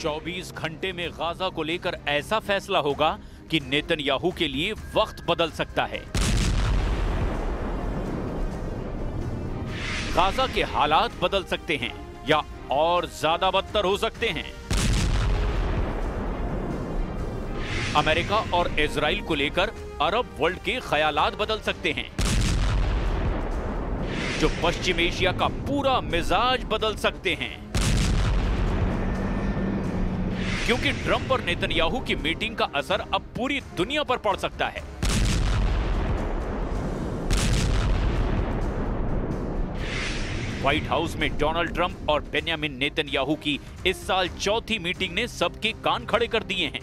24 घंटे में गाजा को लेकर ऐसा फैसला होगा कि नेतन्याहू के लिए वक्त बदल सकता है। गाजा के हालात बदल सकते हैं या और ज्यादा बदतर हो सकते हैं। अमेरिका और इजराइल को लेकर अरब वर्ल्ड के ख्यालात बदल सकते हैं, जो पश्चिम एशिया का पूरा मिजाज बदल सकते हैं। क्योंकि ट्रंप और नेतन्याहू की मीटिंग का असर अब पूरी दुनिया पर पड़ सकता है। व्हाइट हाउस में डोनाल्ड ट्रंप और बेंजामिन नेतन्याहू की इस साल चौथी मीटिंग ने सबके कान खड़े कर दिए हैं।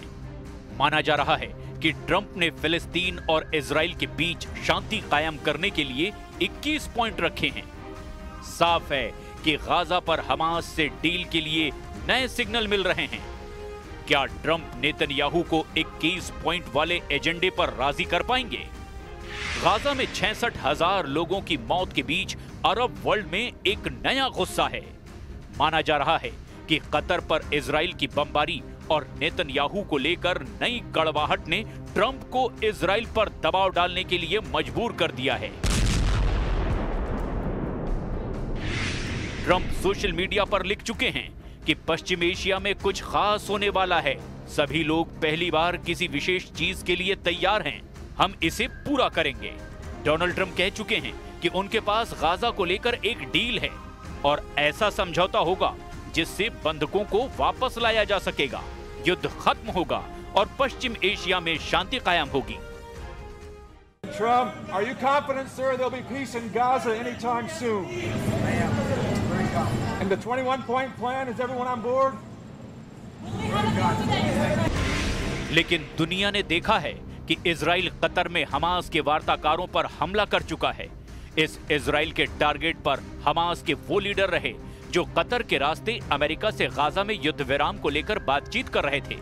माना जा रहा है कि ट्रंप ने फिलिस्तीन और इजराइल के बीच शांति कायम करने के लिए 21 पॉइंट रखे हैं। साफ है कि गाजा पर हमास से डील के लिए नए सिग्नल मिल रहे हैं। क्या ट्रंप नेतन्याहू को 21 पॉइंट वाले एजेंडे पर राजी कर पाएंगे? गाजा में 66,000 लोगों की मौत के बीच अरब वर्ल्ड में एक नया गुस्सा है। माना जा रहा है कि कतर पर इजराइल की बमबारी और नेतन्याहू को लेकर नई कड़वाहट ने ट्रंप को इजराइल पर दबाव डालने के लिए मजबूर कर दिया है। ट्रंप सोशल मीडिया पर लिख चुके हैं कि पश्चिम एशिया में कुछ खास होने वाला है। सभी लोग पहली बार किसी विशेष चीज के लिए तैयार हैं। हम इसे पूरा करेंगे। डोनाल्ड ट्रंप कह चुके हैं कि उनके पास गाजा को लेकर एक डील है और ऐसा समझौता होगा जिससे बंधकों को वापस लाया जा सकेगा, युद्ध खत्म होगा और पश्चिम एशिया में शांति कायम होगी। Trump, are you confident, sir, there'll be peace in Gaza anytime soon? And the 21-point plan, is everyone on board? लेकिन दुनिया ने देखा है कि इजराइल कतर में हमास के वार्ताकारों पर हमला कर चुका है। इस इजराइल के टारगेट पर हमास के वो लीडर रहे जो कतर के रास्ते अमेरिका से गाजा में युद्ध विराम को लेकर बातचीत कर रहे थे।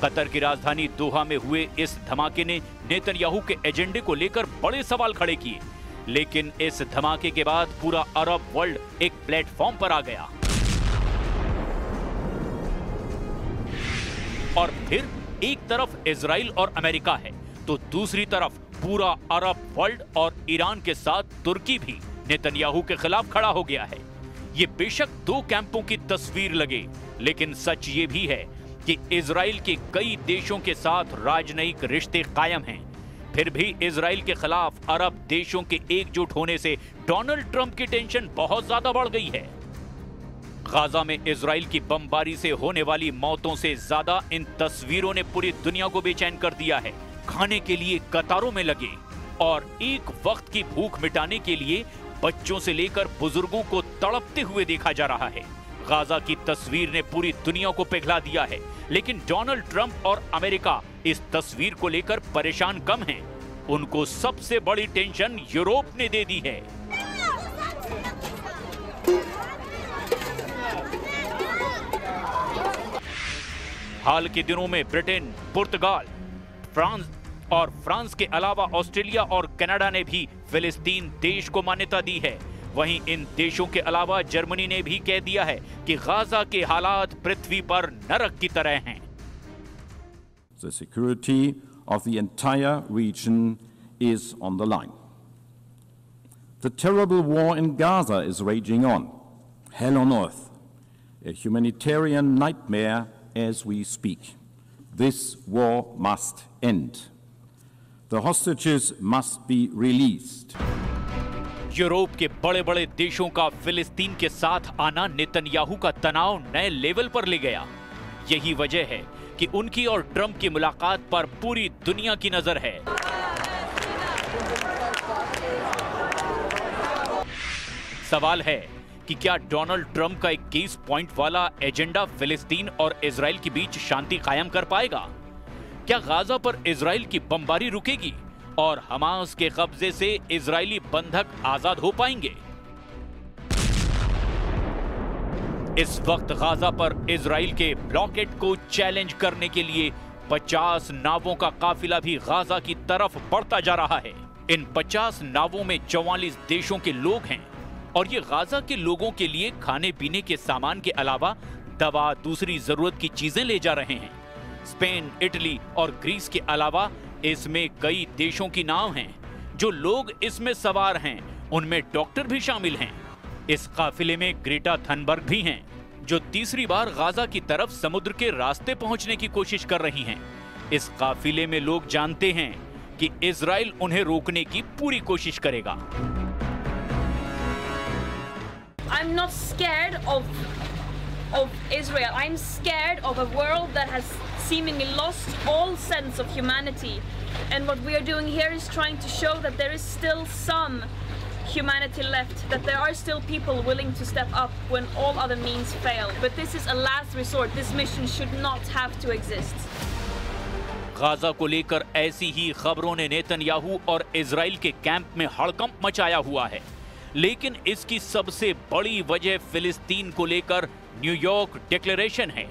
कतर की राजधानी दोहा में हुए इस धमाके ने नेतन्याहू के एजेंडे को लेकर बड़े सवाल खड़े किए, लेकिन इस धमाके के बाद पूरा अरब वर्ल्ड एक प्लेटफॉर्म पर आ गया। और फिर एक तरफ इजराइल और अमेरिका है तो दूसरी तरफ पूरा अरब वर्ल्ड और ईरान के साथ तुर्की भी नेतन्याहू के खिलाफ खड़ा हो गया है। ये बेशक दो कैंपों की तस्वीर लगे, लेकिन सच ये भी है कि इजराइल के कई देशों के साथ राजनयिक रिश्ते कायम हैं। फिर भी इजराइल के खिलाफ अरब देशों के एकजुट होने से डोनाल्ड ट्रंप की टेंशन बहुत ज्यादा बढ़ गई है। गाजा में इजराइल की बमबारी से होने वाली मौतों से ज्यादा इन तस्वीरों ने पूरी दुनिया को बेचैन कर दिया है। खाने के लिए कतारों में लगे और एक वक्त की भूख मिटाने के लिए बच्चों से लेकर बुजुर्गों को तड़पते हुए देखा जा रहा है। गाजा की तस्वीर ने पूरी दुनिया को पिघला दिया है, लेकिन डोनाल्ड ट्रंप और अमेरिका इस तस्वीर को लेकर परेशान कम हैं। उनको सबसे बड़ी टेंशन यूरोप ने दे दी है। हाल के दिनों में ब्रिटेन, पुर्तगाल, फ्रांस के अलावा ऑस्ट्रेलिया और कनाडा ने भी फिलिस्तीन देश को मान्यता दी है। वहीं इन देशों के अलावा जर्मनी ने भी कह दिया है कि गाजा के हालात पृथ्वी पर नरक की तरह हैं। The security of the entire region is on the line. The terrible war in Gaza is raging on. Hell on earth. A humanitarian nightmare as we speak. This war must end. The hostages must be released. Europe के बड़े बड़े देशों का फिलिस्तीन के साथ आना Netanyahu का तनाव नए लेवल पर ले गया। यही वजह है कि उनकी और ट्रंप की मुलाकात पर पूरी दुनिया की नजर है। सवाल है कि क्या डोनाल्ड ट्रंप का 21 पॉइंट वाला एजेंडा फिलिस्तीन और इजराइल के बीच शांति कायम कर पाएगा? क्या गाजा पर इजराइल की बमबारी रुकेगी और हमास के कब्जे से इजरायली बंधक आजाद हो पाएंगे? इस वक्त गाजा पर इजराइल के ब्लॉकेड को चैलेंज करने के लिए 50 नावों का काफिला भी गाजा की तरफ बढ़ता जा रहा है। इन 50 नावों में 44 देशों के लोग हैं और ये गाजा के लोगों के लिए खाने पीने के सामान के अलावा दवा, दूसरी जरूरत की चीजें ले जा रहे हैं। स्पेन, इटली और ग्रीस के अलावा इसमें कई देशों की नाव हैं। जो लोग इसमें सवार हैं उनमें डॉक्टर भी शामिल हैं। इस काफिले में ग्रेटा थनबर्ग भी हैं, जो तीसरी बार गाजा की तरफ समुद्र के रास्ते पहुंचने की कोशिश कर रही हैं। इस काफिले में लोग जानते हैं कि इजराइल उन्हें रोकने की पूरी कोशिश करेगा। I'm not scared of Israel. I'm scared of a world that has seemingly lost all sense of humanity. And what we are doing here is trying to show that there is still some humanity left, that there are still people willing to step up when all other means fail. But this is a last resort. This mission should not have to exist. Gaza को लेकर ऐसी ही खबरों ने Netanyahu और Israel के camp में हड़कंप मचाया हुआ है, लेकिन इसकी सबसे बड़ी वजह फिलिस्तीन को लेकर न्यूयॉर्क डिक्लेरेशन है।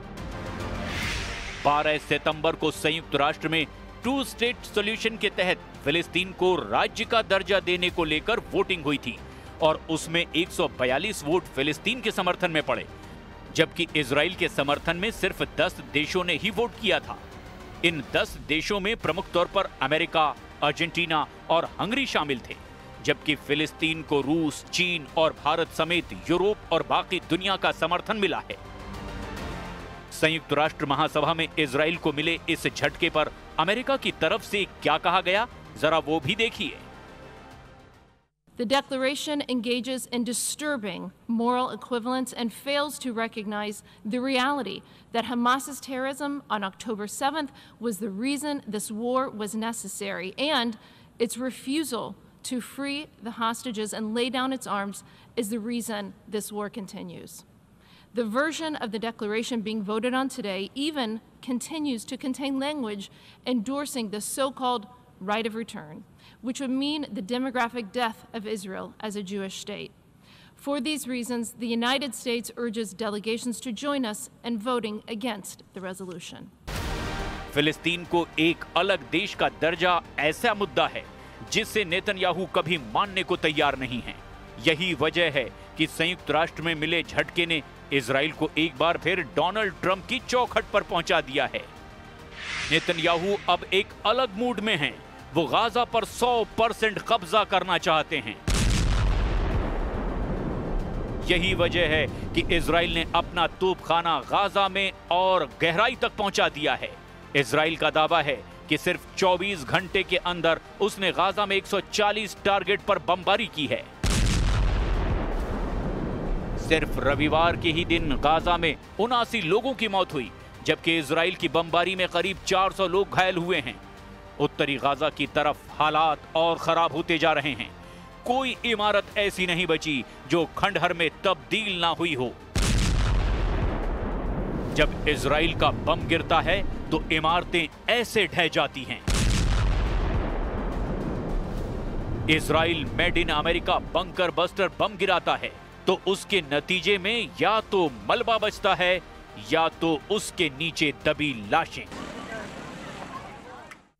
12 सितंबर को संयुक्त राष्ट्र में 2 स्टेट सॉल्यूशन के तहत फिलिस्तीन को राज्य का दर्जा देने को लेकर वोटिंग हुई थी और उसमें 142 वोट फिलिस्तीन के समर्थन में पड़े, जबकि इजराइल के समर्थन में सिर्फ 10 देशों ने ही वोट किया था। इन 10 देशों में प्रमुख तौर पर अमेरिका, अर्जेंटीना और हंगरी शामिल थे, जबकि फिलिस्तीन को रूस, चीन और भारत समेत यूरोप और बाकी दुनिया का समर्थन मिला है। संयुक्त राष्ट्र महासभा में इजराइल को मिले इस झटके पर अमेरिका की तरफ से क्या कहा गया, जरा वो भी देखिए। The declaration engages in disturbing moral equivalence and fails to recognize the reality that Hamas's terrorism on October 7th was the reason this war was necessary, and its refusal to free the hostages and lay down its arms is the reason this war continues. The version of the declaration being voted on today even continues to contain language endorsing the so-called right of return, which would mean the demographic death of Israel as a Jewish state. For these reasons, the United States urges delegations to join us in voting against the resolution. फिलिस्तीन को एक अलग देश का दर्जा ऐसा मुद्दा है जिसे नेतन्याहू कभी मानने को तैयार नहीं है। यही वजह है कि संयुक्त राष्ट्र में मिले झटके ने इजराइल को एक बार फिर डोनाल्ड ट्रंप की चौखट पर पहुंचा दिया है। नेतन्याहू अब एक अलग मूड में हैं। वो गाजा पर 100% कब्जा करना चाहते हैं। यही वजह है कि इजराइल ने अपना तोपखाना गाजा में और गहराई तक पहुंचा दिया है। इजराइल का दावा है कि सिर्फ 24 घंटे के अंदर उसने गाजा में 140 टारगेट पर बमबारी की है। सिर्फ रविवार के ही दिन गाजा में 79 लोगों की मौत हुई, जबकि इजराइल की बमबारी में करीब 400 लोग घायल हुए हैं। उत्तरी गाजा की तरफ हालात और खराब होते जा रहे हैं। कोई इमारत ऐसी नहीं बची जो खंडहर में तब्दील ना हुई हो। जब इजराइल का बम गिरता है तो इमारतें ऐसे ढह जाती हैं। Israel made in America bunker buster bomb गिराता है तो उसके नतीजे में या तो मलबा बचता है या तो उसके नीचे दबी लाशें।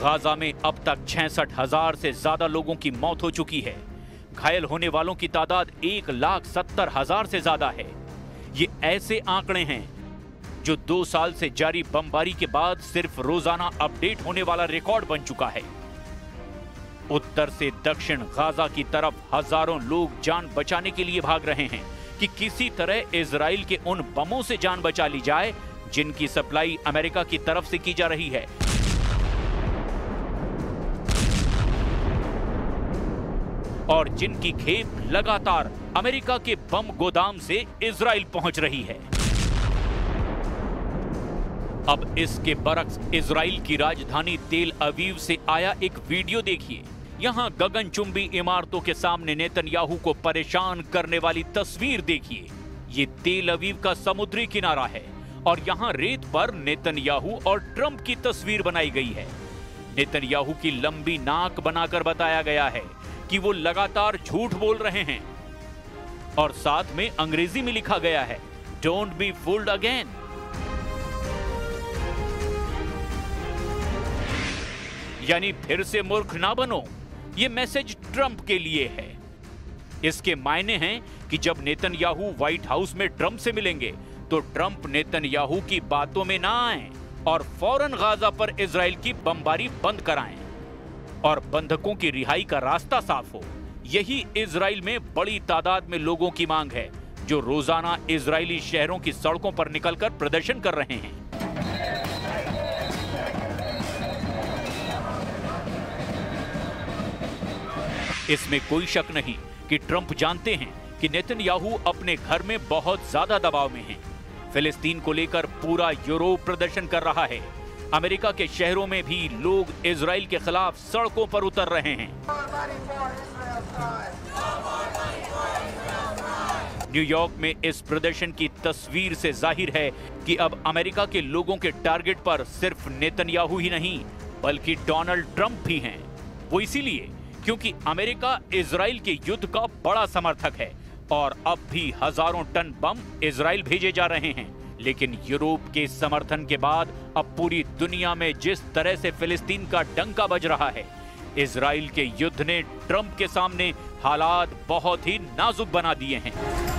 गाजा में अब तक 66,000 से ज्यादा लोगों की मौत हो चुकी है। घायल होने वालों की तादाद 1,70,000 से ज्यादा है। ये ऐसे आंकड़े हैं जो 2 साल से जारी बमबारी के बाद सिर्फ रोजाना अपडेट होने वाला रिकॉर्ड बन चुका है। उत्तर से दक्षिण गाजा की तरफ हजारों लोग जान बचाने के लिए भाग रहे हैं कि किसी तरह इजराइल के उन बमों से जान बचा ली जाए जिनकी सप्लाई अमेरिका की तरफ से की जा रही है। और जिनकी खेप लगातार अमेरिका के बम गोदाम से इजराइल पहुंच रही है। अब इसके बरक्स इजराइल की राजधानी तेल अवीव से आया एक वीडियो देखिए। यहां गगनचुंबी इमारतों के सामने नेतन्याहू को परेशान करने वाली तस्वीर देखिए। ये तेल अवीव का समुद्री किनारा है और यहां रेत पर नेतन्याहू और ट्रंप की तस्वीर बनाई गई है। नेतन्याहू की लंबी नाक बनाकर बताया गया है कि वो लगातार झूठ बोल रहे हैं और साथ में अंग्रेजी में लिखा गया है, डोंट बी फूल्ड अगेन। यानी फिर से मूर्ख ना बनो, ये मैसेज ट्रंप के लिए है। इसके मायने हैं कि जब नेतन्याहू व्हाइट हाउस में ट्रंप से मिलेंगे तो ट्रंप नेतन्याहू की बातों में ना आए और फौरन गाजा पर इजराइल की बमबारी बंद कराएं और बंधकों की रिहाई का रास्ता साफ हो। यही इजराइल में बड़ी तादाद में लोगों की मांग है जो रोजाना इजरायली शहरों की सड़कों पर निकलकर प्रदर्शन कर रहे हैं। इसमें कोई शक नहीं कि ट्रंप जानते हैं कि नेतन्याहू अपने घर में बहुत ज्यादा दबाव में हैं। फिलिस्तीन को लेकर पूरा यूरोप प्रदर्शन कर रहा है। अमेरिका के शहरों में भी लोग इजराइल के खिलाफ सड़कों पर उतर रहे हैं। न्यूयॉर्क में इस प्रदर्शन की तस्वीर से जाहिर है कि अब अमेरिका के लोगों के टारगेट पर सिर्फ नेतन्याहू ही नहीं बल्कि डोनाल्ड ट्रंप भी हैं। वो इसीलिए क्योंकि अमेरिका इजराइल के युद्ध का बड़ा समर्थक है और अब भी हजारों टन बम इजराइल भेजे जा रहे हैं। लेकिन यूरोप के समर्थन के बाद अब पूरी दुनिया में जिस तरह से फिलिस्तीन का डंका बज रहा है, इजराइल के युद्ध ने ट्रंप के सामने हालात बहुत ही नाजुक बना दिए हैं।